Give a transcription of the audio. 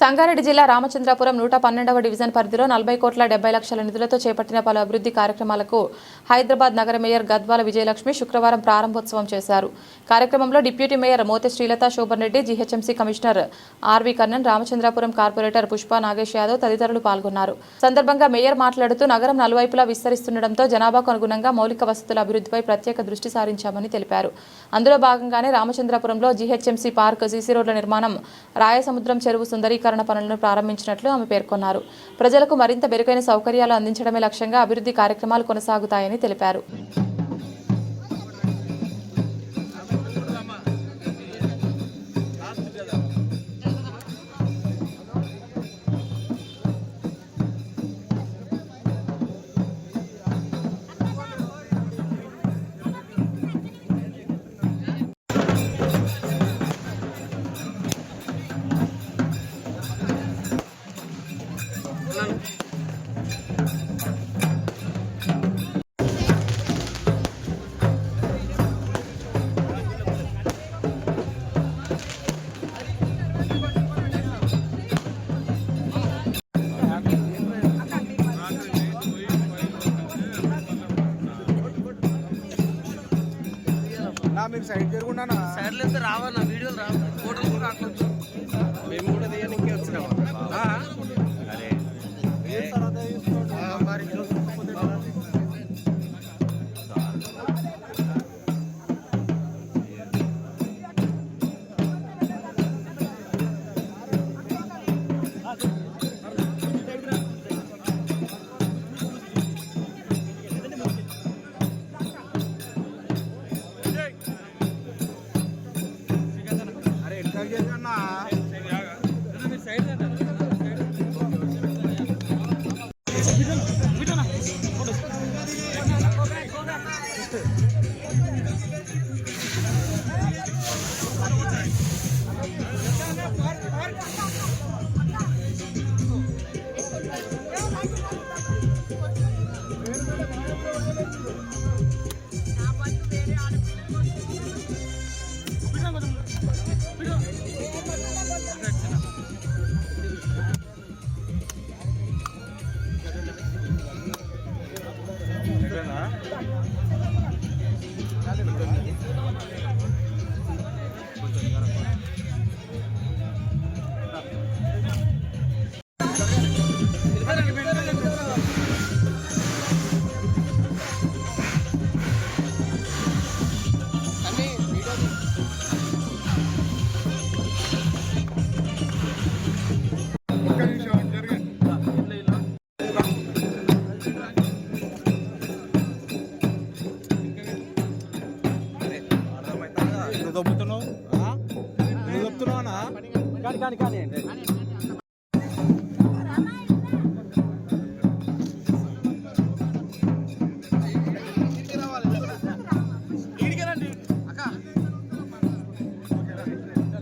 సంగారెడ్డి జిల్లా రామచంద్రాపురం 112వ డివిజన్ పరిధిలో 40 కోట్ల 70 లక్షల నిధులతో చేపట్టిన పలు అభివృద్ధి కార్యక్రమాలకు హైదరాబాద్ నగర మేయర్ గద్వాల విజయలక్ష్మి శుక్రవారం ప్రారంభోత్సవం చేశారు. కార్యక్రమంలో deputy mayor Mothe Srilatha Shobhan Reddy, GHMC commissioner RV Karnan, Ramachandrapuram corporator Pushpa Nagesh Yadav తదితరులు పాల్గొన్నారు. సందర్భంగా మేయర్ మాట్లాడుతూ నగరం నలువైపులా విస్తరిస్తుండటంతో జనాభాకు అనుగుణంగా మౌలిక వసతుల అభివృద్ధిపై ప్రత్యేక దృష్టి సారించామని తెలిపారు. అందులో భాగంగానే రామచంద్రాపురంలో జీహెచ్ఎంసీ పార్క్, సీసీ రోడ్ల నిర్మాణం, రాయసముద్రం చెరువు సుందరీకరణ పనులను ప్రారంభించినట్లు ఆమె పేర్కొన్నారు. ప్రజలకు మరింత మెరుగైన సౌకర్యాలు అందించడమే లక్ష్యంగా అభివృద్ధి కార్యక్రమాలు కొనసాగుతాయని తెలిపారు. మీరు సైడ్ జరుగుండా సైడ్లో అయితే రావన్నా, వీడియోలు రావు, ఫోటోలు కూడా రావట్లేదు. మేము కూడా తీయడానికి వచ్చినాము. అరే మరి దొబ్బుతున్నావు, కానీ